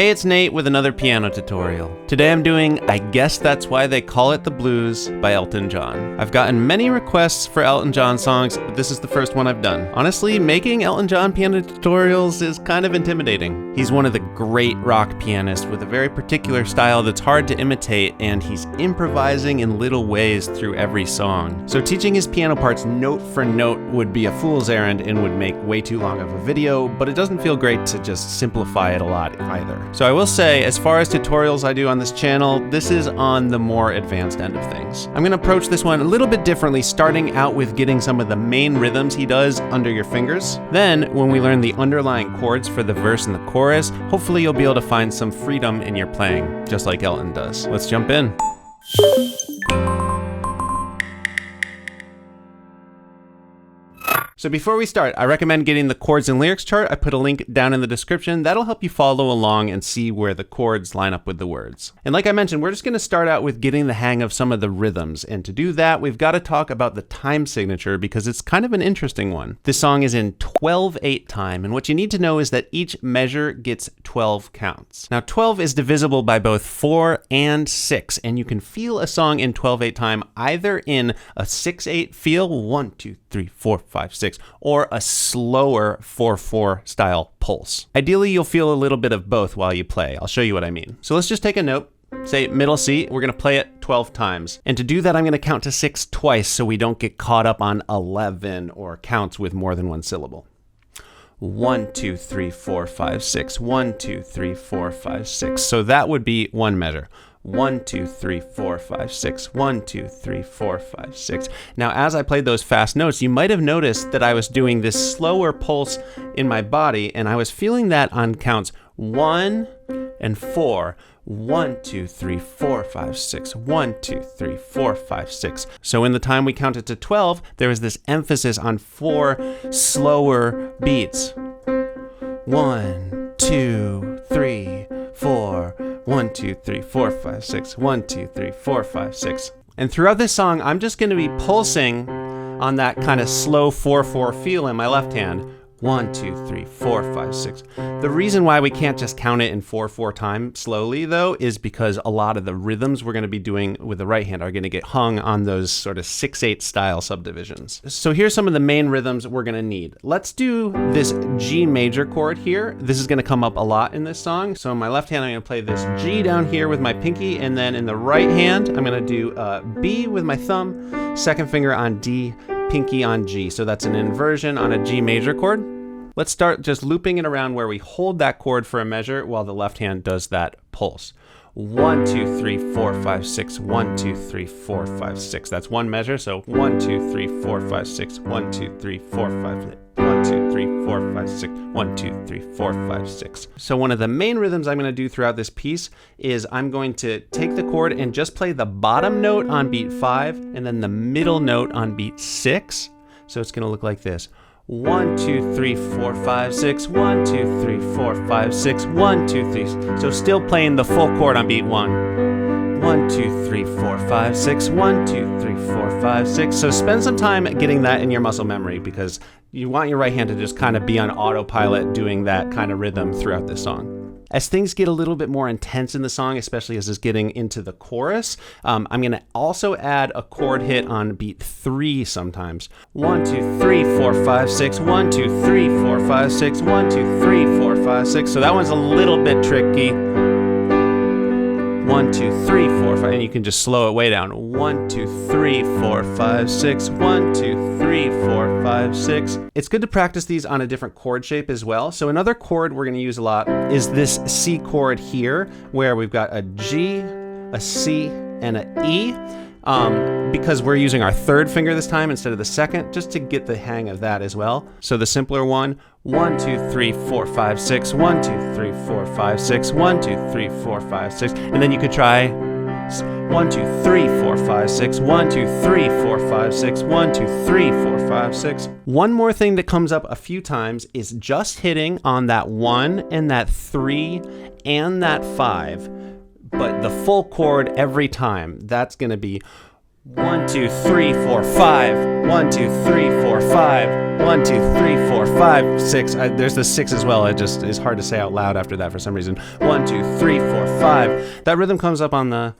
Hey, it's Nate with another piano tutorial. Today I'm doing I Guess That's Why They Call It the Blues by Elton John. I've gotten many requests for Elton John songs, but this is the first one I've done. Honestly, making Elton John piano tutorials is kind of intimidating. He's one of the great rock pianists with a very particular style that's hard to imitate, and he's improvising in little ways through every song. So teaching his piano parts note for note would be a fool's errand and would make way too long of a video, but it doesn't feel great to just simplify it a lot either. So I will say, as far as tutorials I do on this channel, this is on the more advanced end of things. I'm going to approach this one a little bit differently, starting out with getting some of the main rhythms he does under your fingers. Then, when we learn the underlying chords for the verse and the chorus, hopefully you'll be able to find some freedom in your playing, just like Elton does. Let's jump in. So before we start, I recommend getting the chords and lyrics chart. I put a link down in the description. That'll help you follow along and see where the chords line up with the words. And like I mentioned, we're just going to start out with getting the hang of some of the rhythms. And to do that, we've got to talk about the time signature because it's kind of an interesting one. This song is in 12/8 time, and what you need to know is that each measure gets 12 counts. Now 12 is divisible by both 4 and 6, and you can feel a song in 12/8 time either in a 6/8 feel, 1, 2, 3, 4, 5, 6, or a slower 4/4 style pulse. Ideally, you'll feel a little bit of both while you play. I'll show you what I mean. So let's just take a note, say middle C, we're gonna play it 12 times. And to do that, I'm gonna count to 6 twice so we don't get caught up on 11 or counts with more than one syllable. 1, 2, 3, 4, 5, 6. 1, 2, 3, 4, 5, 6. So that would be one measure. 1, 2, 3, 4, 5, 6. 1, 2, 3, 4, 5, 6. Now, as I played those fast notes, you might have noticed that I was doing this slower pulse in my body, and I was feeling that on counts 1 and 4. 1, 2, 3, 4, 5, 6. 1, 2, 3, 4, 5, 6. So in the time we counted to 12, there was this emphasis on 4 slower beats. 1, 2, 3, 4. 1, 2, 3, 4, 5, 6. 1, 2, 3, 4, 5, 6. And throughout this song, I'm just going to be pulsing on that kind of slow 4/4 feel in my left hand. 1, 2, 3, 4, 5, 6. The reason why we can't just count it in 4/4 time slowly, though, is because a lot of the rhythms we're going to be doing with the right hand are going to get hung on those sort of 6/8 style subdivisions. So here's some of the main rhythms we're going to need. Let's do this G major chord here. This is going to come up a lot in this song. So in my left hand, I'm going to play this G down here with my pinky, and then in the right hand, I'm going to do B with my thumb, second finger on D, pinky on G. So that's an inversion on a G major chord. Let's start just looping it around where we hold that chord for a measure while the left hand does that pulse. 1, 2, 3, 4, 5, 6. 1, 2, 3, 4, 5, 6. That's one measure. So 1, 2, 3, 4, 5, 6. 1, 2, 3, 4, 5, 6. 1, 2, 3, 4, 5, 6. 1, 2, 3, 4, 5, 6. So one of the main rhythms I'm going to do throughout this piece is I'm going to take the chord and just play the bottom note on beat 5 and then the middle note on beat 6. So it's going to look like this. 1, 2, 3, 4, 5, 6. 1, 2, 3, 4, 5, 6. 1, 2, 3. So still playing the full chord on beat 1. 1, 2, 3, 4, 5, 6. 1, 2, 3, 4, 5, 6. So spend some time getting that in your muscle memory because you want your right hand to just kind of be on autopilot doing that kind of rhythm throughout this song. As things get a little bit more intense in the song, especially as it's getting into the chorus, I'm going to also add a chord hit on beat 3 sometimes. 1, 2, 3, 4, 5, 6. 1, 2, 3, 4, 5, 6. 1, 2, 3, 4, 5, 6. So that one's a little bit tricky. 1, 2, 3, 4, 5, and you can just slow it way down. 1, 2, 3, 4, 5, 6. 1, 2, 3, 4, 5, 6. It's good to practice these on a different chord shape as well. So another chord we're going to use a lot is this C chord here, where we've got a G, a C, and an E. Because we're using our third finger this time instead of the second, just to get the hang of that as well. So the simpler one, 1, 2, 3, 4, 5, 6. 1, 2, 3, 4, 5, 6. 1, 2, 3, 4, 5, 6. And then you could try 1, 2, 3, 4, 5, 6. 1, 2, 3, 4, 5, 6. 1, 2, 3, 4, 5, 6. One more thing that comes up a few times is just hitting on that 1 and that 3 and that 5, but the full chord every time. That's going to be 1, 2, 3, 4, 5. 1, 2, 3, 4, 5. 1, 2, 3, 4, 5, 6. There's the 6 as well. It just is hard to say out loud after that for some reason. 1, 2, 3, 4, 5. That rhythm comes up on the.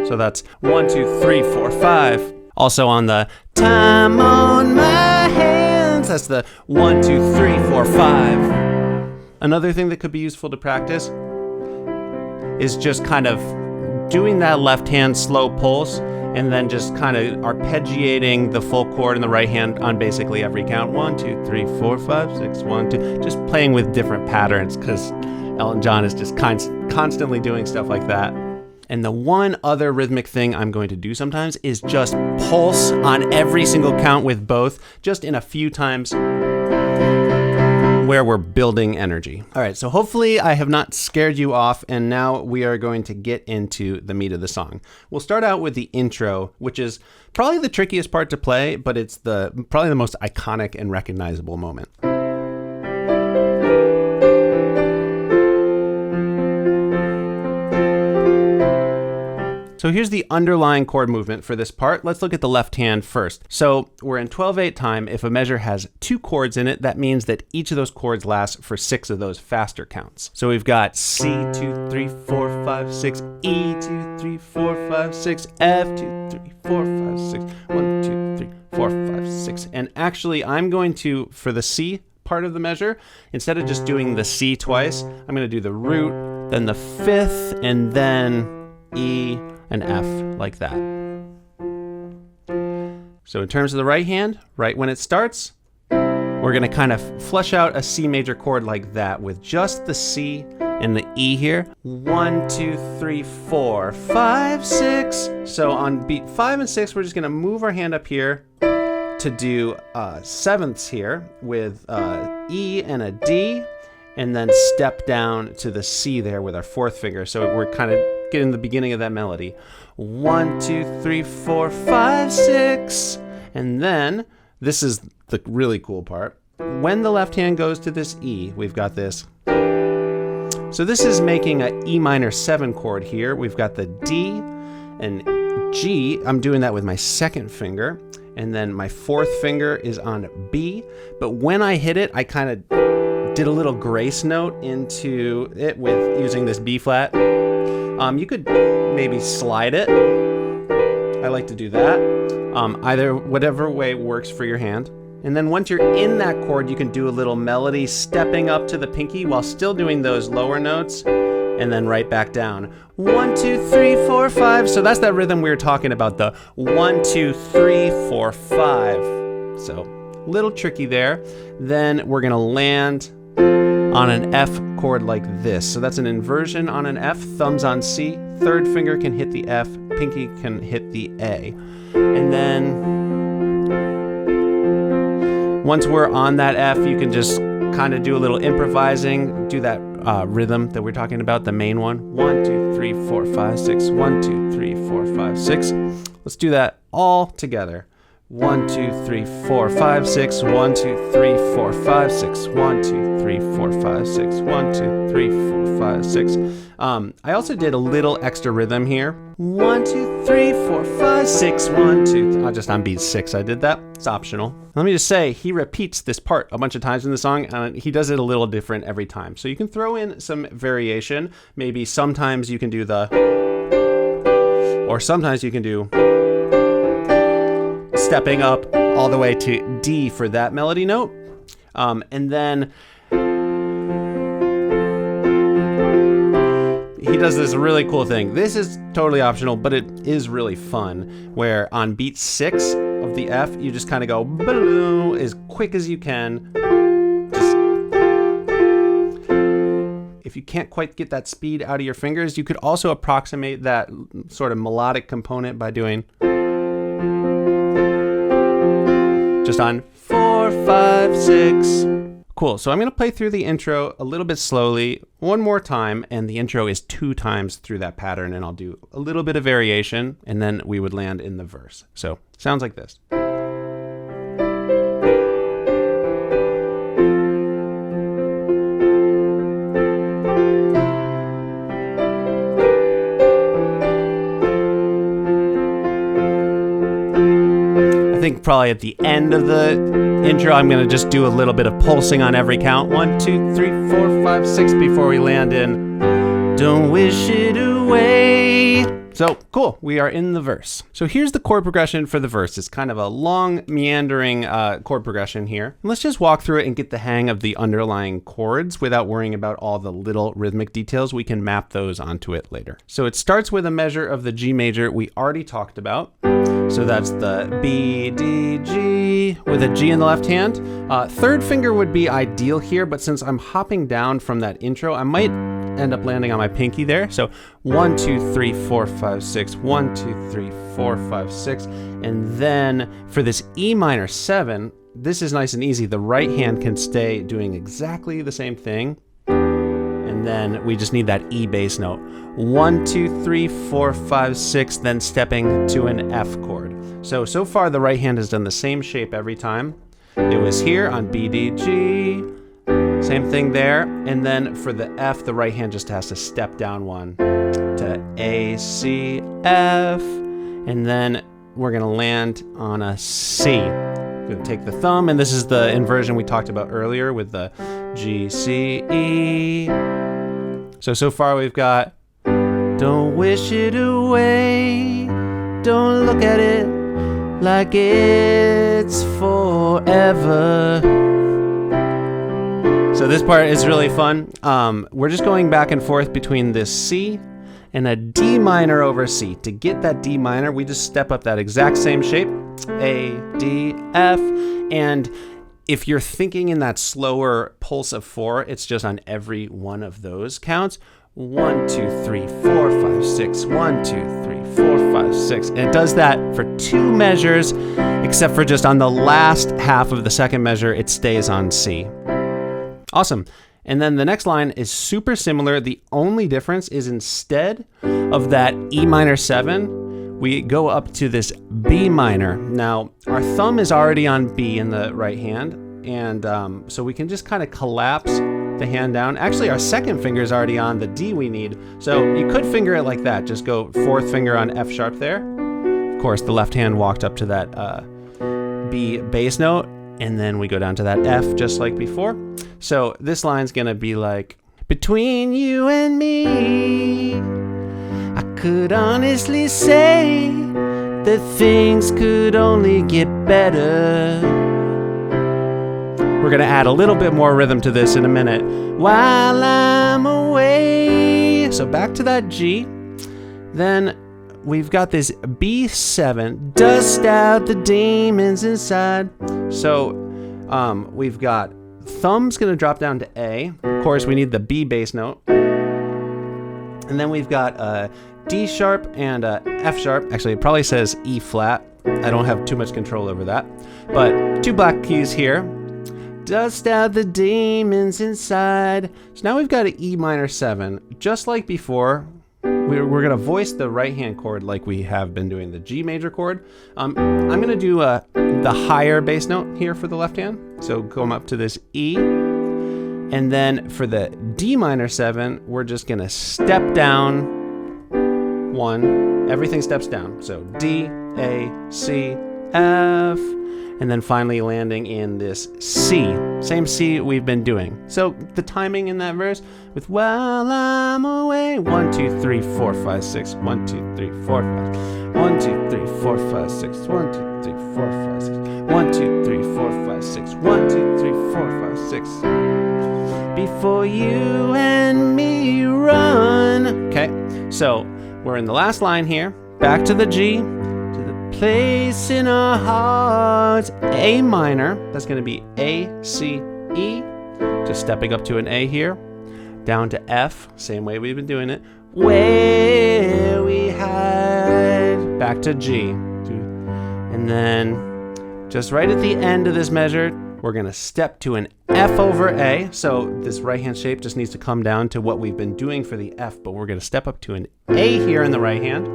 So that's 1, 2, 3, 4, 5. Also on the time on my hands. That's the 1, 2, 3, 4, 5. Another thing that could be useful to practice is just kind of doing that left hand slow pulse and then just kind of arpeggiating the full chord in the right hand on basically every count. 1, 2, 3, 4, 5, 6, 1, 2. Just playing with different patterns because Elton John is just constantly doing stuff like that. And the one other rhythmic thing I'm going to do sometimes is just pulse on every single count with both, just in a few times where we're building energy. All right, so hopefully I have not scared you off, and now we are going to get into the meat of the song. We'll start out with the intro, which is probably the trickiest part to play, but it's probably the most iconic and recognizable moment. So here's the underlying chord movement for this part. Let's look at the left hand first. So we're in 12/8 time. If a measure has 2 chords in it, that means that each of those chords lasts for 6 of those faster counts. So we've got C, 2, 3, 4, 5, 6, E, 2, 3, 4, 5, 6, F, 2, 3, 4, 5, 6, 1, 2, 3, 4, 5, 6. And actually, I'm going to, for the C part of the measure, instead of just doing the C twice, I'm going to do the root, then the 5th, and then E, and F, like that. So in terms of the right hand, right when it starts, we're going to kind of flesh out a C major chord like that with just the C and the E here. 1, 2, 3, 4, 5, 6. So on beat 5 and 6, we're just going to move our hand up here to do sevenths here with E and a D, and then step down to the C there with our 4th finger. So we're kind of getting the beginning of that melody. 1, 2, 3, 4, 5, 6. And then, this is the really cool part. When the left hand goes to this E, we've got this. So this is making a E minor 7 chord here. We've got the D and G. I'm doing that with my 2nd finger. And then my 4th finger is on B. But when I hit it, I kind of did a little grace note into it with using this B flat. You could maybe slide it. I like to do that. Either whatever way works for your hand. And then once you're in that chord, you can do a little melody stepping up to the pinky while still doing those lower notes, and then right back down. 1, 2, 3, 4, 5. So that's that rhythm we were talking about, the 1, 2, 3, 4, 5. So a little tricky there. Then we're gonna land on an F chord like this. So that's an inversion on an F, thumbs on C, 3rd finger can hit the F, pinky can hit the A. And then once we're on that F, you can just kind of do a little improvising, do that rhythm that we're talking about, the main one. 1, 2, 3, 4, 5, 6, 1, 2, 3, 4, 5, 6. Let's do that all together. 1, 2, 3, 4, 5, 6. 1, 2, 3, 4, 5, 6. 1, 2, 3, 4, 5, 6. 1, 2, 3, 4, 5, 6. I also did a little extra rhythm here. 1, 2, 3, 4, 5, 6. 1, 2. Just on beat 6 I did that. It's optional. Let me just say, he repeats this part a bunch of times in the song, and he does it a little different every time. So you can throw in some variation. Maybe sometimes you can do the, or sometimes you can do stepping up all the way to D for that melody note. And then he does this really cool thing. This is totally optional, but it is really fun, where on beat 6 of the F, you just kind of go as quick as you can. Just, if you can't quite get that speed out of your fingers, you could also approximate that sort of melodic component by doing just on 4, 5, 6. Cool, so I'm gonna play through the intro a little bit slowly one more time, and the intro is 2 times through that pattern, and I'll do a little bit of variation, and then we would land in the verse. So, sounds like this. think probably at the end of the intro, I'm going to just do a little bit of pulsing on every count. 1, 2, 3, 4, 5, 6 before we land in Don't Wish It Away. So cool, we are in the verse. So here's the chord progression for the verse. It's kind of a long, meandering chord progression here. And let's just walk through it and get the hang of the underlying chords without worrying about all the little rhythmic details. We can map those onto it later. So it starts with a measure of the G major we already talked about. So that's the B, D, G with a G in the left hand. Third finger would be ideal here, but since I'm hopping down from that intro, I might end up landing on my pinky there. So 1, 2, 3, 4, 5, 6, 1, 2, 3, 4, 5, 6. And then for this E minor 7, this is nice and easy. The right hand can stay doing exactly the same thing. And then we just need that E bass note. 1, 2, 3, 4, 5, 6, then stepping to an F chord. So far the right hand has done the same shape every time. It was here on B, D, G. Same thing there. And then for the F, the right hand just has to step down one to A, C, F. And then we're going to land on a C. We're going to take the thumb, and this is the inversion we talked about earlier with the G, C, E. So far we've got Don't wish it away. Don't look at it like it's forever. So this part is really fun. We're just going back and forth between this C and a D minor over C. To get that D minor, we just step up that exact same shape. A, D, F. And if you're thinking in that slower pulse of 4, it's just on every one of those counts. 1, 2, 3, 4, 5, 6. 1, 2, 3, 4, 5, 6. And it does that for 2 measures, except for just on the last half of the second measure, it stays on C. Awesome. And then the next line is super similar. The only difference is instead of that E minor 7, we go up to this B minor. Now, our thumb is already on B in the right hand, and so we can just kind of collapse the hand down. Actually, our second finger is already on the D we need, so you could finger it like that. Just go 4th finger on F sharp there. Of course, the left hand walked up to that B bass note, and then we go down to that F just like before. So this line's gonna be like, between you and me, I could honestly say that things could only get better. We're gonna add a little bit more rhythm to this in a minute. While I'm away. So back to that G. Then we've got this B7, dust out the demons inside. So we've got thumb's gonna drop down to A. Of course, we need the B bass note. And then we've got a D sharp and a F sharp. Actually, it probably says E flat. I don't have too much control over that. But 2 black keys here. Dust out the demons inside. So now we've got an E minor 7. Just like before, we're going to voice the right hand chord like we have been doing the G major chord. I'm going to do the higher bass note here for the left hand. So going up to this E. And then for the D minor 7, we're just going to step down 1. Everything steps down. So D, A, C, F. And then finally landing in this C. Same C we've been doing. So the timing in that verse with while I'm away. 1, 2, 3, 4, 5, 6. 1, 2, 3, 4, 5. 1, 2, 3, 4, 5, 6. 1, 2, 3, 4, 5, 6. 1, 2, 3, 4, 5, 6. 1, 2, 3, 4, 5, 6. Before you and me run. Okay, so we're in the last line here. Back to the G. Place in our hearts, A minor, that's going to be A, C, E, just stepping up to an A here, down to F, same way we've been doing it, where we hide, back to G, and then just right at the end of this measure, we're going to step to an F over A, so this right hand shape just needs to come down to what we've been doing for the F, but we're going to step up to an A here in the right hand.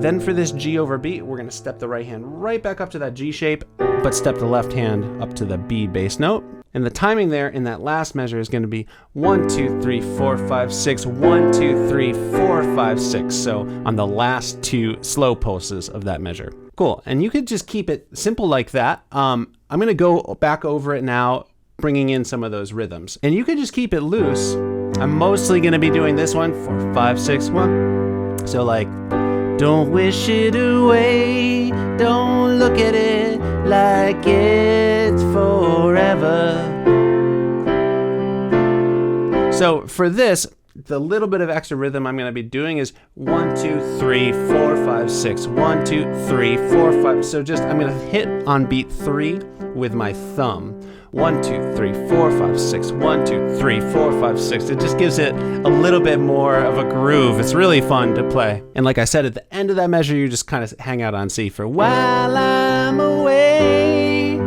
Then for this G over B, we're going to step the right hand right back up to that G shape, but step the left hand up to the B bass note. And the timing there in that last measure is going to be 1, 2, 3, 4, 5, 6, 1, 2, 3, 4, 5, 6. So on the last 2 slow pulses of that measure. Cool. And you could just keep it simple like that. I'm going to go back over it now, bringing in some of those rhythms. And you could just keep it loose. I'm mostly going to be doing this one, 4, 5, 6, 1. So like, don't wish it away, don't look at it like it's forever. So for this, the little bit of extra rhythm I'm going to be doing is 1, 2, 3, 4, 5, 6. 1, 2, 3, 4, 5. So just I'm going to hit on beat 3 with my thumb. 1, 2, 3, 4, 5, 6. 1, 2, 3, 4, 5, 6. It just gives it a little bit more of a groove. It's really fun to play. And like I said, at the end of that measure, you just kind of hang out on C for while I'm away.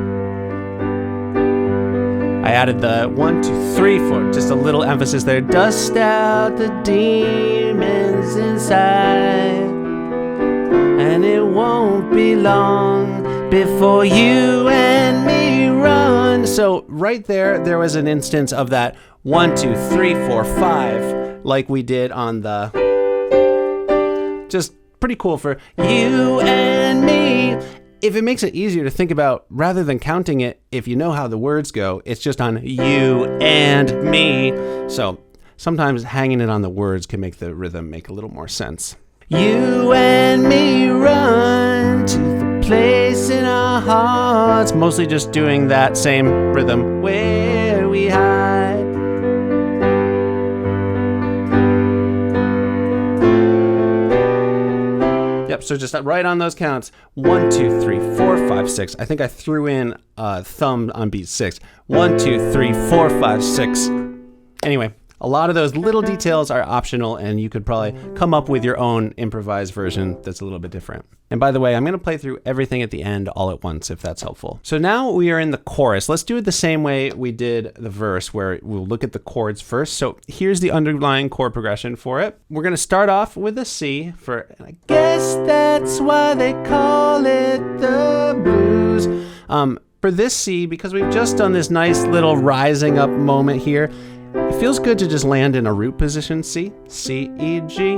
I added the 1, 2, 3, 4, just a little emphasis there. Dust out the demons inside, and it won't be long before you and me run. So right there was an instance of that 1, 2, 3, 4, 5, like we did on the, just pretty cool for you and me. If it makes it easier to think about, rather than counting it, if you know how the words go, it's just on you and me. So sometimes hanging it on the words can make the rhythm make a little more sense. You and me run to the place in our hearts. Mostly just doing that same rhythm where we hide. Yep, so just right on those counts. 1, 2, 3, 4, 5, 6. I think I threw in a thumb on beat 6. 1, 2, 3, 4, 5, 6. Anyway, a lot of those little details are optional, and you could probably come up with your own improvised version that's a little bit different. And by the way, I'm going to play through everything at the end all at once, if that's helpful. So now we are in the chorus. Let's do it the same way we did the verse, where we'll look at the chords first. So here's the underlying chord progression for it. We're going to start off with a C for, and I guess that's why they call it the blues. For this C, because we've just done this nice little rising up moment here, it feels good to just land in a root position, C, C, E, G.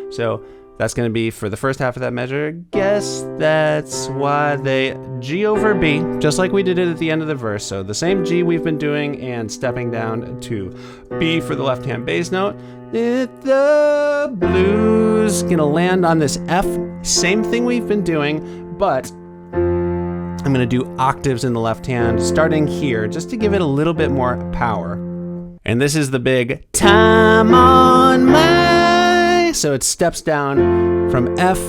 So that's going to be for the first half of that measure. Guess that's why they, G over B, just like we did it at the end of the verse. So the same G we've been doing and stepping down to B for the left-hand bass note. The blues, going to land on this F, same thing we've been doing, but I'm going to do octaves in the left hand, starting here, just to give it a little bit more power. And this is the big time on my, so it steps down from F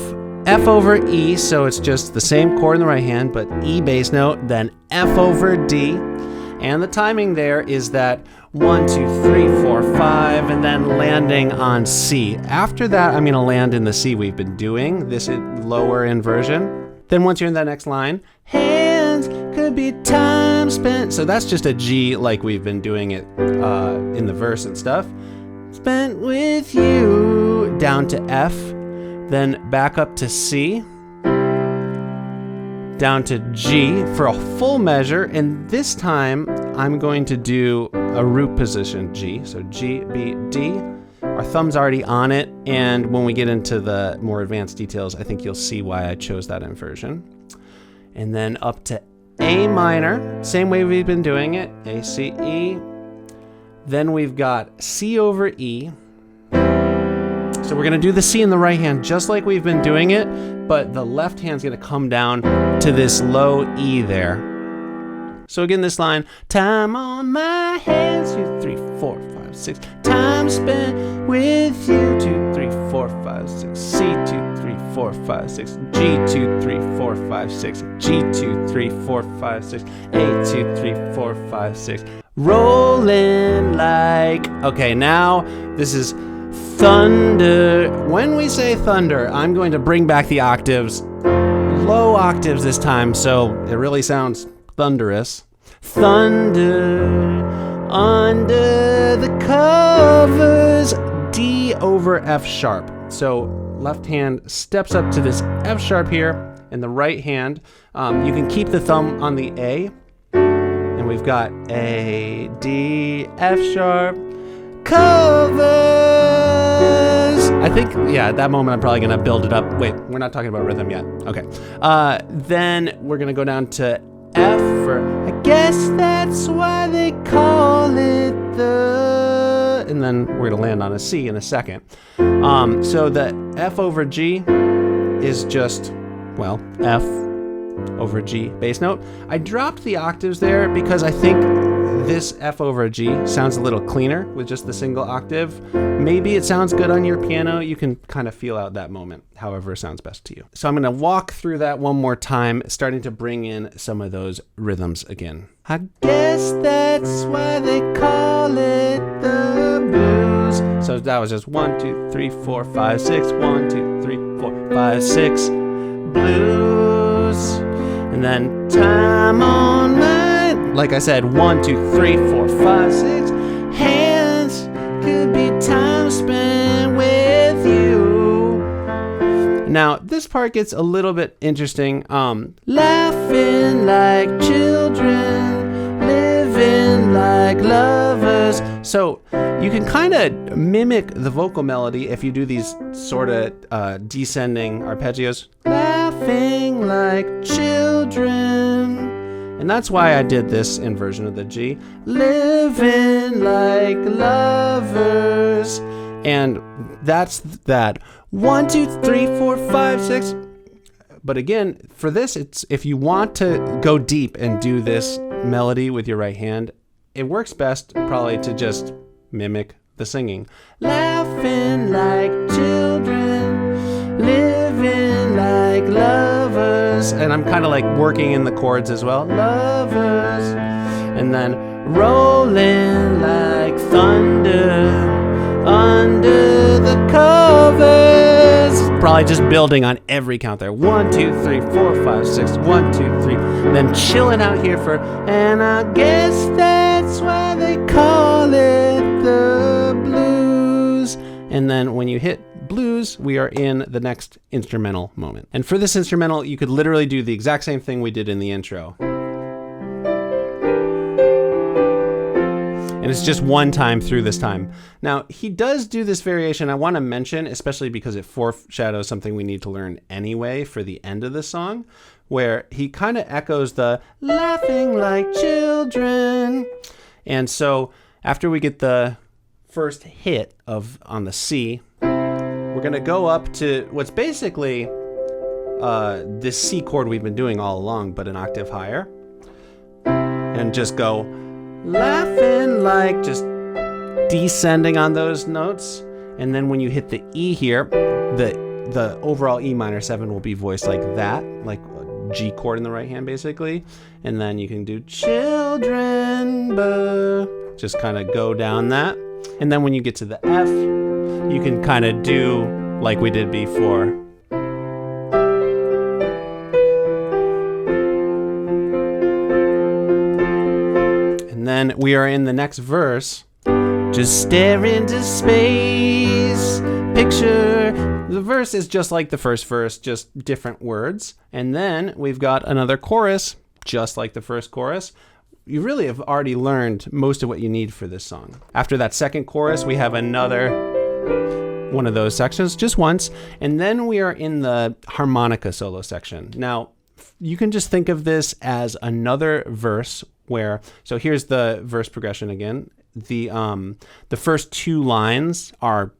over E, so it's just the same chord in the right hand, but E bass note, then F over D. And the timing there is that 1, 2, 3, 4, 5, and then landing on C. After that, I'm going to land in the C we've been doing, this lower inversion. Then once you're in that next line, hands could be time spent. So that's just a G like we've been doing it in the verse and stuff. Spent with you, down to F, then back up to C, down to G for a full measure. And this time I'm going to do a root position G. So G, B, D. Our thumb's already on it, and when we get into the more advanced details, I think you'll see why I chose that inversion. And then up to A minor, same way we've been doing it, A, C, E. Then we've got C over E. So we're going to do the C in the right hand just like we've been doing it, but the left hand's going to come down to this low E there. So again, this line, time on my hands, 2, 3, 4, 5, 6. Time spent with you, 2, 3, 4, 5, 6. C, 2, 3, 4, 5, 6. G, 2, 3, 4, 5, 6. G, 2, 3, 4, 5, 6. A, 2, 3, 4, 5, 6. Rolling like, okay, now this is thunder. When we say thunder, I'm going to bring back the octaves, low octaves this time, so it really sounds thunderous. Thunder under the covers, D over F sharp. So left hand steps up to this F sharp here, and the right hand, you can keep the thumb on the A, and we've got A, D, F sharp, covers. I think, yeah, at that moment, I'm probably going to build it up. Wait, we're not talking about rhythm yet. Okay. Then we're going to go down to F for, I guess that's why they call it the, and then we're going to land on a C in a second. So the F over G is just, well, F over G bass note. I dropped the octaves there because I think this F over G sounds a little cleaner with just the single octave. Maybe it sounds good on your piano. You can kind of feel out that moment, however sounds best to you. So I'm going to walk through that one more time, starting to bring in some of those rhythms again. I guess that's why they call it the blues. So that was just 1, 2, 3, 4, 5, 6. 1, 2, 3, 4, 5, 6. Blues. And then time on mine. Like I said, 1, 2, 3, 4, 5, 6. Hands could be time spent with you. Now, this part gets a little bit interesting. Laughing like children, living like lovers. So you can kind of mimic the vocal melody if you do these sort of descending arpeggios. Laughing like children. And that's why I did this inversion of the G. Living like lovers. And that's that. 1, 2, 3, 4, 5, 6. But again, for this, it's if you want to go deep and do this melody with your right hand, it works best probably to just mimic the singing. Laughing like children, living like lovers. And I'm kind of like working in the chords as well. Lovers. And then rolling like thunder under the covers. Probably just building on every count there. 1, 2, 3, 4, 5, 6. 1, 2, 3. Then chilling out here for, and I guess that's why they call it the blues. And then when you hit blues, we are in the next instrumental moment. And for this instrumental, you could literally do the exact same thing we did in the intro. And it's just one time through this time. Now, he does do this variation I want to mention, especially because it foreshadows something we need to learn anyway for the end of the song, where he kind of echoes the laughing like children. And so after we get the first hit on the C, we're going to go up to what's basically this C chord we've been doing all along, but an octave higher. And just go laughing like, just descending on those notes. And then when you hit the E here, the overall E minor 7 will be voiced like that, like a G chord in the right hand basically. And then you can do children, just kind of go down that. And then when you get to the F, you can kind of do like we did before. And then we are in the next verse. Just stare into space, picture. The verse is just like the first verse, just different words. And then we've got another chorus, just like the first chorus. You really have already learned most of what you need for this song. After that second chorus, we have another one of those sections, just once. And then we are in the harmonica solo section. Now, you can just think of this as another verse where, so here's the verse progression again. The first 2 lines are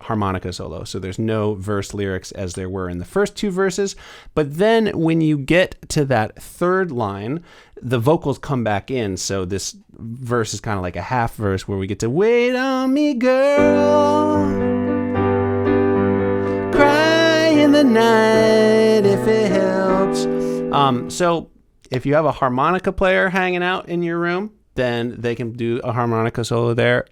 harmonica solo, so there's no verse lyrics as there were in the first 2 verses. But then when you get to that third line, the vocals come back in, so this verse is kind of like a half verse where we get to wait on me, girl, cry in the night if it helps. So if you have a harmonica player hanging out in your room, then they can do a harmonica solo there.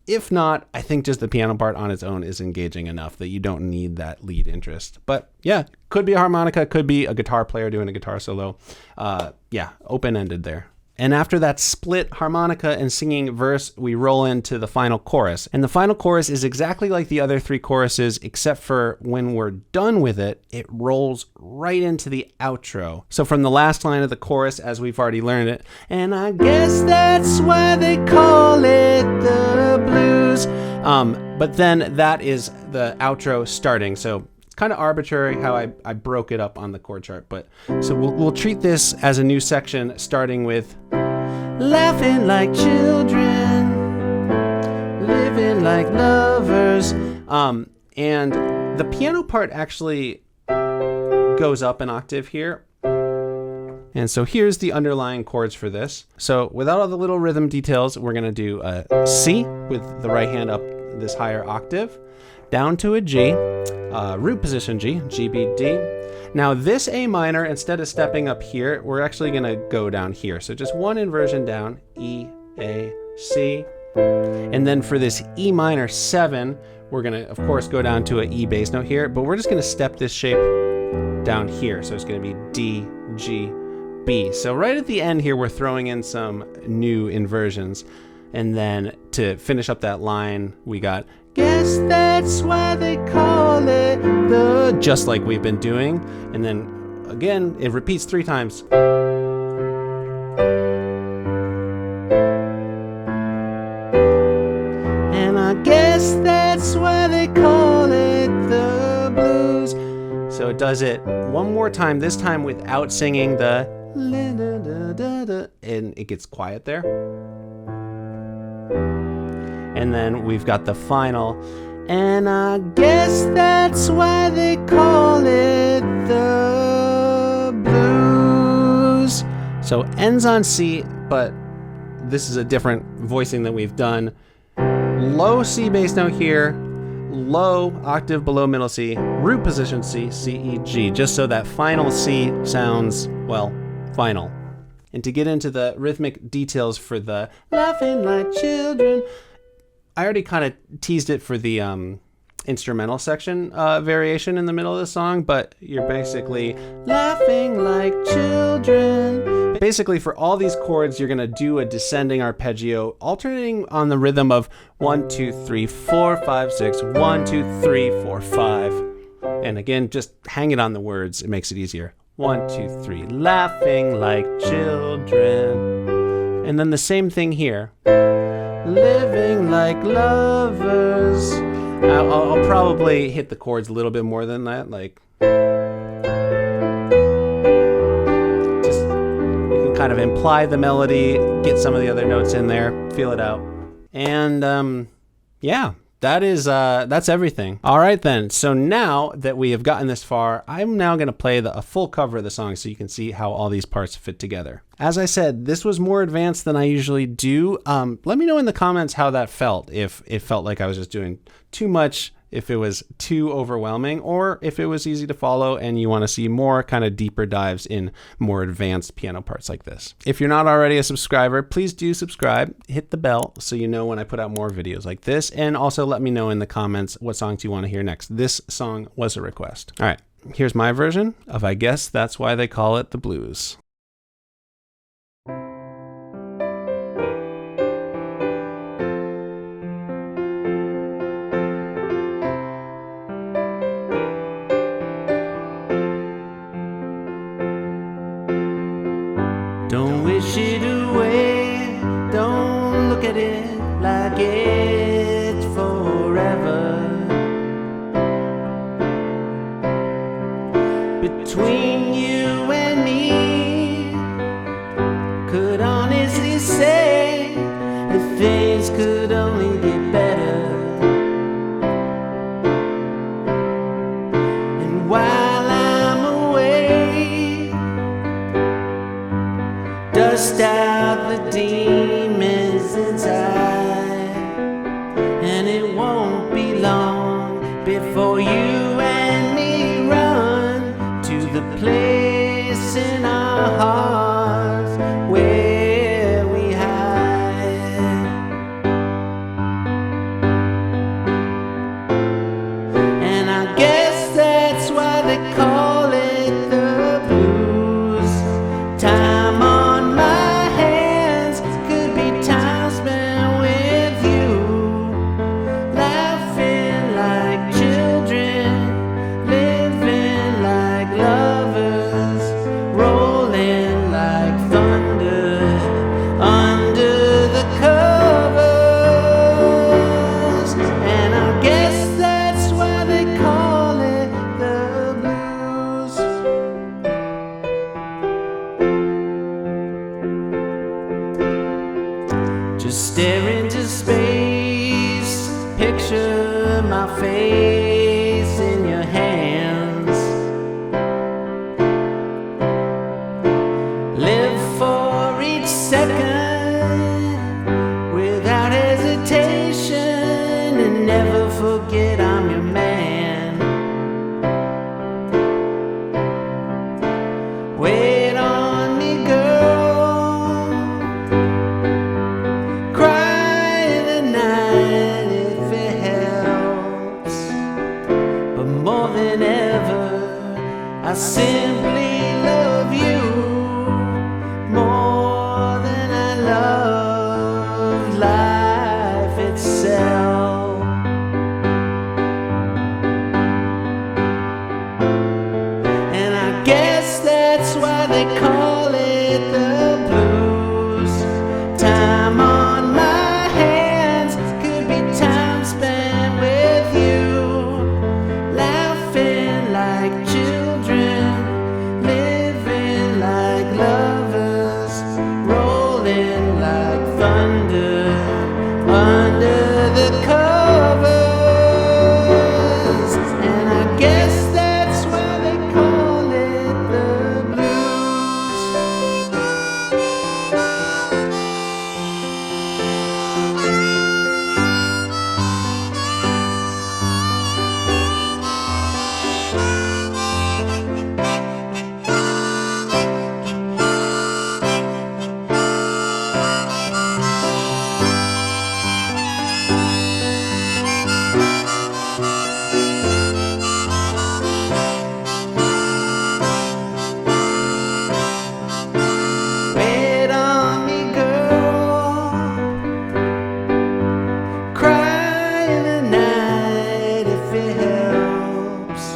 If not, I think just the piano part on its own is engaging enough that you don't need that lead interest. But yeah, could be a harmonica, could be a guitar player doing a guitar solo. Yeah, open-ended there. And after that split harmonica and singing verse, we roll into the final chorus. And the final chorus is exactly like the other 3 choruses, except for when we're done with it, it rolls right into the outro. So from the last line of the chorus, as we've already learned it, and I guess that's why they call it the blues. But then that is the outro starting. So it's kind of arbitrary how I broke it up on the chord chart. But so we'll treat this as a new section, starting with laughing like children, living like lovers. And the piano part actually goes up an octave here. And so here's the underlying chords for this. So without all the little rhythm details, we're going to do a C with the right hand up this higher octave, down to a G, root position G, G, B, D. Now this A minor, instead of stepping up here, we're actually going to go down here. So just one inversion down, E, A, C. And then for this E minor 7, we're going to, of course, go down to an E bass note here, but we're just going to step this shape down here. So it's going to be D, G, B. So right at the end here, we're throwing in some new inversions. And then to finish up that line, we got, guess that's why they call it the, just like we've been doing. And then again, it repeats 3 times. And I guess that's why they call it the blues. So it does it one more time, this time without singing the, and it gets quiet there. And then we've got the final, and I guess that's why they call it the blues. So ends on C, but this is a different voicing than we've done. Low C bass note here, low octave below middle C, root position C, C, E, G, just so that final C sounds, well, final. And to get into the rhythmic details for the laughing like children, I already kind of teased it for the instrumental section variation in the middle of the song, but you're basically laughing like children. Basically, for all these chords, you're going to do a descending arpeggio, alternating on the rhythm of 1, 2, 3, 4, 5, 6, 1, 2, 3, 4, 5. And again, just hang it on the words. It makes it easier. 1, 2, 3, laughing like children. And then the same thing here. Living like lovers. I'll probably hit the chords a little bit more than that, like just you can kind of imply the melody, get some of the other notes in there, feel it out. And yeah, that's everything. All right then, so now that we have gotten this far, I'm now going to play a full cover of the song so you can see how all these parts fit together. As I said, this was more advanced than I usually do. Let me know in the comments how that felt, if it felt like I was just doing too much, if it was too overwhelming, or if it was easy to follow and you want to see more kind of deeper dives in more advanced piano parts like this. If you're not already a subscriber, please do subscribe, hit the bell so you know when I put out more videos like this, and also let me know in the comments what songs you want to hear next. This song was a request. All right, here's my version of I Guess That's Why They Call It the Blues. Don't wish it away, don't look at it like it's forever. Between you and me, could honestly say that things could only get better. And while I'm away, dust out the demons inside, and it won't be long before you and me run to the place in our hearts where we hide. And I guess that's why they call it the blues. Time on my hands could be time spent with you, laughing like children, face in your hands. Live for each second without hesitation, and never forget I'm your man. Wait on me, girl. Cry in the night if it helps. But more than ever, I simply love you more than I love life itself. And I guess that's why they call it the blues. Time on my hands could be time spent with you, laughing like children, living like lovers, rolling like thunder under the covers. And I guess that's why they call it the blues. Wait on me, girl. Cry in the night if it helps.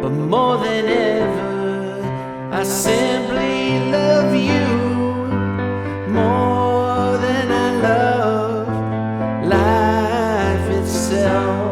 But more than ever, I simply love you more than I love life itself.